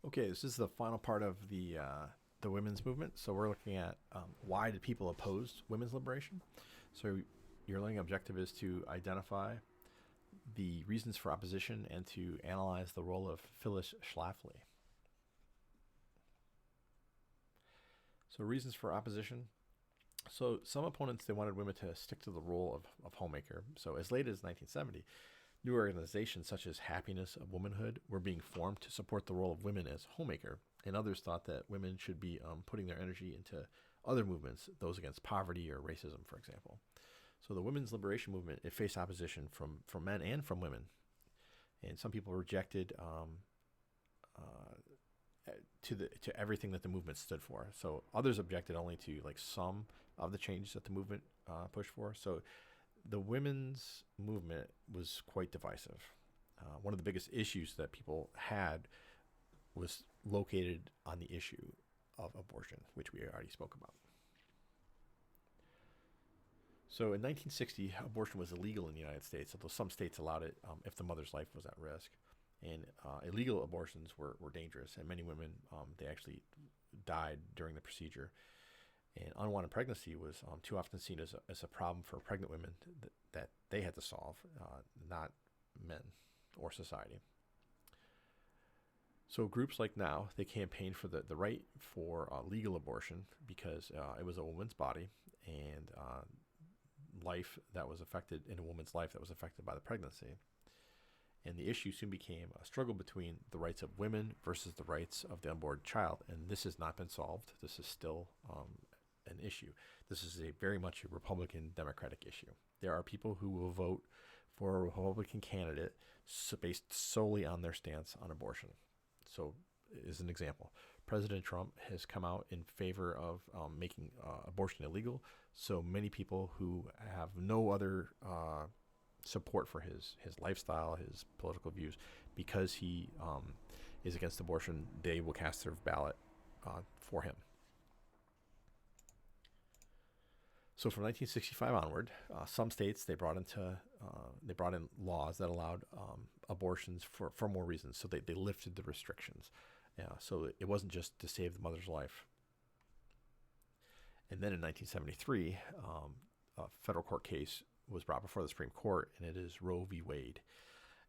Okay, this is the final part of the women's movement. So we're looking at why did people oppose women's liberation? So your learning objective is to identify the reasons for opposition and to analyze the role of Phyllis Schlafly. So reasons for opposition. So some opponents they wanted women to stick to the role of homemaker. So as late as 1970, new organizations such as Happiness of Womanhood were being formed to support the role of women as homemaker, and others thought that women should be putting their energy into other movements, those against poverty or racism, for example. So the women's liberation movement it faced opposition from men and from women, and some people rejected to everything that the movement stood for. So others objected only to like some of the changes that the movement pushed for. So the women's movement was quite divisive. One of the biggest issues that people had was located on the issue of abortion, which we already spoke about. So in 1960, abortion was illegal in the United States, although some states allowed it if the mother's life was at risk. And illegal abortions were dangerous, and many women they actually died during the procedure. And unwanted pregnancy was too often seen as a problem for pregnant women that they had to solve, not men or society. So groups like Now, they campaigned for the right for legal abortion because it was a woman's body and life that was affected in a woman's life that was affected by the pregnancy. And the issue soon became a struggle between the rights of women versus the rights of the unborn child. And this has not been solved. This is still an issue. This is a very much a Republican Democratic issue. There are people who will vote for a Republican candidate based solely on their stance on abortion. So, as an example, President Trump has come out in favor of making abortion illegal. So many people who have no other support for his lifestyle, his political views, because he is against abortion, they will cast their ballot for him. So from 1965 onward, some states they brought in laws that allowed abortions for more reasons. So they lifted the restrictions. Yeah, so it wasn't just to save the mother's life. And then in 1973, a federal court case was brought before the Supreme Court, and it is Roe v. Wade.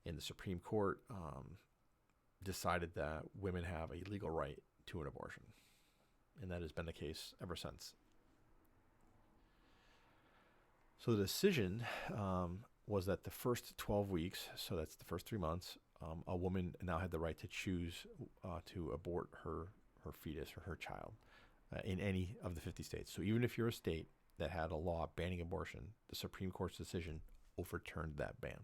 And the Supreme Court decided that women have a legal right to an abortion, and that has been the case ever since. So the decision was that the first 12 weeks, so that's the first 3 months, a woman now had the right to choose to abort her fetus or her child in any of the 50 states. So even if you're a state that had a law banning abortion, the Supreme Court's decision overturned that ban.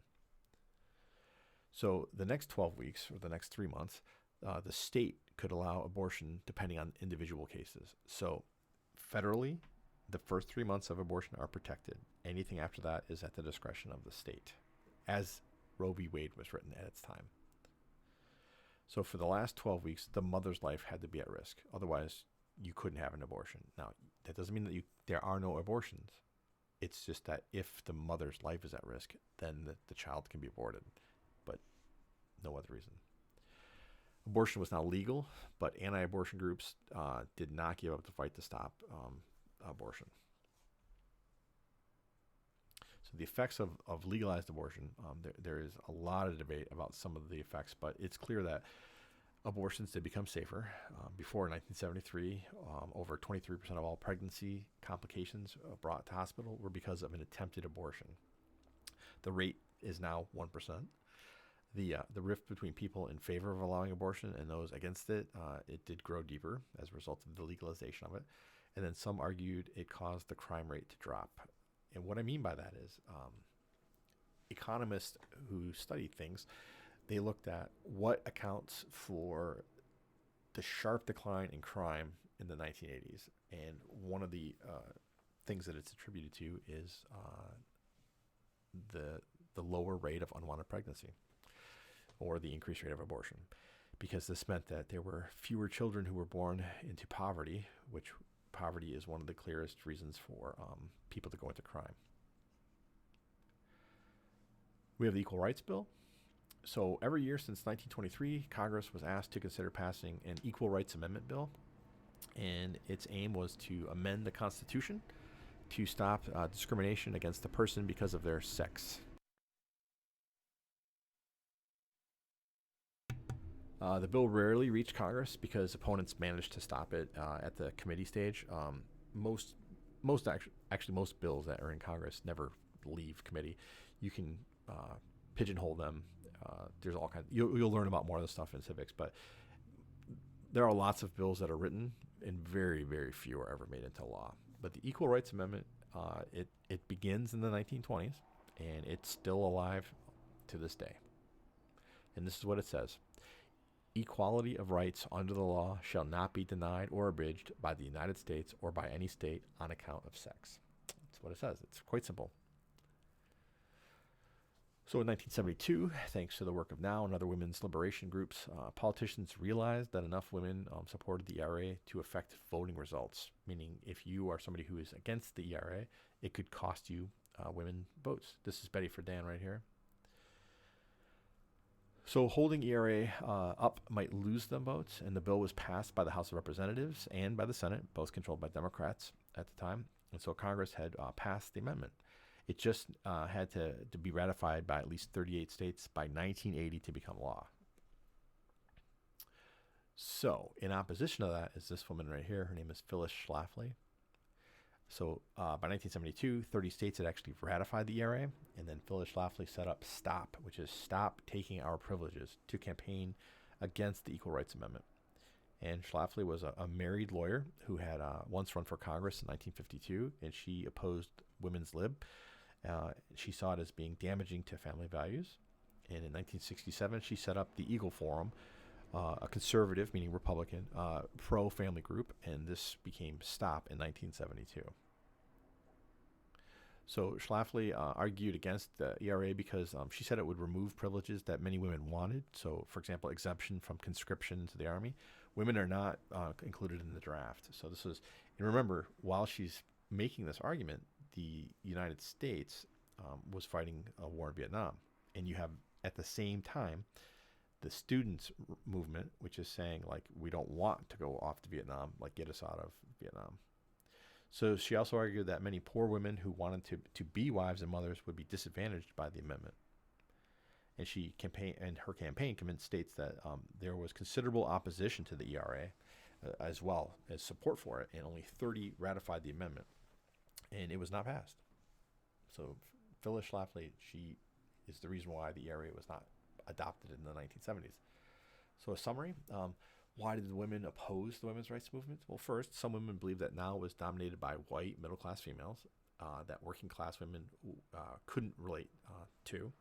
So the next 12 weeks or the next 3 months, the state could allow abortion depending on individual cases. So federally, the first 3 months of abortion are protected. Anything after that is at the discretion of the state, as Roe v. Wade was written at its time. So for the last 12 weeks, the mother's life had to be at risk. Otherwise, you couldn't have an abortion. Now, that doesn't mean that there are no abortions. It's just that if the mother's life is at risk, then the child can be aborted, but no other reason. Abortion was now legal, but anti-abortion groups did not give up the fight to stop abortion. So the effects of legalized abortion, there is a lot of debate about some of the effects, but it's clear that abortions did become safer. Before 1973, over 23% of all pregnancy complications brought to hospital were because of an attempted abortion. The rate is now 1%. The rift between people in favor of allowing abortion and those against it, it did grow deeper as a result of the legalization of it. And then some argued it caused the crime rate to drop. And what I mean by that is economists who study things, they looked at what accounts for the sharp decline in crime in the 1980s. And one of the things that it's attributed to is the lower rate of unwanted pregnancy or the increased rate of abortion, because this meant that there were fewer children who were born into poverty, which poverty is one of the clearest reasons for people to go into crime. We have the Equal Rights Bill. So every year since 1923, Congress was asked to consider passing an Equal Rights Amendment bill, and its aim was to amend the Constitution to stop discrimination against a person because of their sex. The bill rarely reached Congress because opponents managed to stop it at the committee stage. Most, most bills that are in Congress never leave committee. You can pigeonhole them. There's all kinds. You'll learn about more of the stuff in civics, but there are lots of bills that are written, and very, very few are ever made into law. But the Equal Rights Amendment, it begins in the 1920s, and it's still alive to this day. And this is what it says: equality of rights under the law shall not be denied or abridged by the United States or by any state on account of sex. That's what it says. It's quite simple. So in 1972, thanks to the work of NOW and other women's liberation groups, politicians realized that enough women supported the ERA to affect voting results, meaning if you are somebody who is against the ERA, it could cost you women votes. This is Betty Friedan right here. So holding ERA up might lose them votes, and the bill was passed by the House of Representatives and by the Senate, both controlled by Democrats at the time. And so Congress had passed the amendment. It just had to be ratified by at least 38 states by 1980 to become law. So in opposition to that is this woman right here. Her name is Phyllis Schlafly. So by 1972, 30 states had actually ratified the ERA, and then Phyllis Schlafly set up STOP, which is Stop Taking Our Privileges, to campaign against the Equal Rights Amendment. And Schlafly was a married lawyer who had once run for Congress in 1952, and she opposed women's lib. She saw it as being damaging to family values. And in 1967, she set up the Eagle Forum, a conservative, meaning Republican, pro-family group, and this became STOP in 1972. So Schlafly argued against the ERA because she said it would remove privileges that many women wanted. So, for example, exemption from conscription to the Army. Women are not included in the draft. So this was, and remember, while she's making this argument, the United States was fighting a war in Vietnam. And you have, at the same time, the students movement, which is saying, like, we don't want to go off to Vietnam, like, get us out of Vietnam. So she also argued that many poor women who wanted to be wives and mothers would be disadvantaged by the amendment. And her campaign convinced states that there was considerable opposition to the ERA, as well as support for it, and only 30 ratified the amendment. And it was not passed. So Phyllis Schlafly, she is the reason why the ERA was not adopted in the 1970s. So a summary, why did the women oppose the women's rights movement? Well, first, some women believed that NOW was dominated by white middle-class females that working-class women couldn't relate to.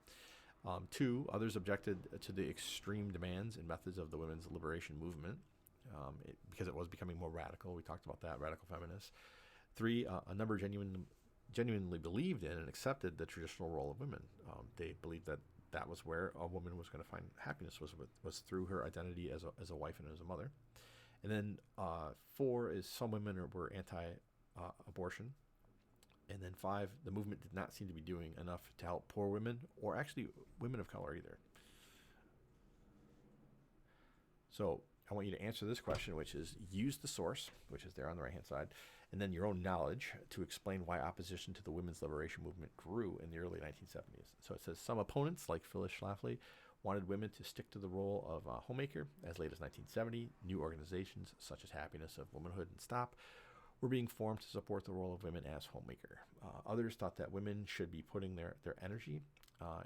Two, others objected to the extreme demands and methods of the women's liberation movement because it was becoming more radical. We talked about that, radical feminists. Three, a number genuinely believed in and accepted the traditional role of women. They believed that that was where a woman was going to find happiness, was through her identity as a wife and as a mother. And then four is some women were anti-abortion. And then five, the movement did not seem to be doing enough to help poor women or actually women of color either. So I want you to answer this question, which is use the source, which is there on the right-hand side, and then your own knowledge to explain why opposition to the women's liberation movement grew in the early 1970s. So it says some opponents, like Phyllis Schlafly, wanted women to stick to the role of homemaker as late as 1970. New organizations such as Happiness of Womanhood and STOP were being formed to support the role of women as homemaker. Others thought that women should be putting their energy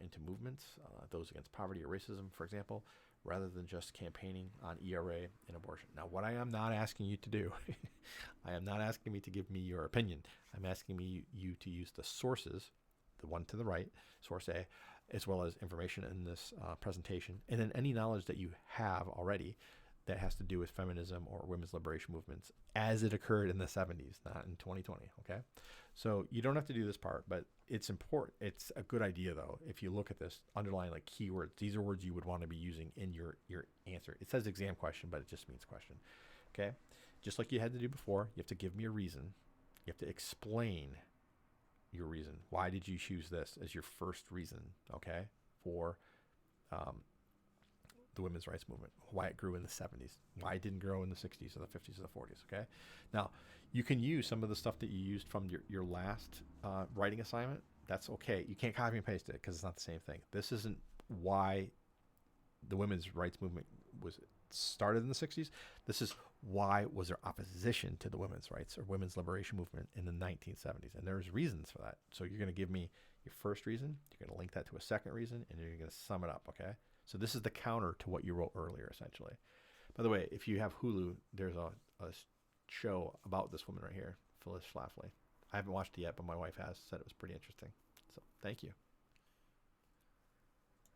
into movements, those against poverty or racism, for example, rather than just campaigning on ERA and abortion. Now, what I am not asking you to do, I am not asking me to give me your opinion. I'm asking you to use the sources, the one to the right, source A, as well as information in this presentation, and then any knowledge that you have already that has to do with feminism or women's liberation movements as it occurred in the 70s, not in 2020, okay? So you don't have to do this part, but it's important. It's a good idea, though, if you look at this, underlying like keywords. These are words you would want to be using in your answer. It says exam question, but it just means question, okay? Just like you had to do before, you have to give me a reason. You have to explain your reason. Why did you choose this as your first reason, okay, for the women's rights movement, why it grew in the 70s, why it didn't grow in the 60s or the 50s or the 40s. Okay. Now, you can use some of the stuff that you used from your last writing assignment. That's okay. You can't copy and paste it because it's not the same thing. This isn't why the women's rights movement was started in the 60s. This is why was there opposition to the women's rights or women's liberation movement in the 1970s. And there's reasons for that. So you're going to give me your first reason, you're going to link that to a second reason, and you're going to sum it up, okay? So this is the counter to what you wrote earlier, essentially. By the way, if you have Hulu, there's a show about this woman right here, Phyllis Schlafly. I haven't watched it yet, but my wife has said it was pretty interesting. So thank you.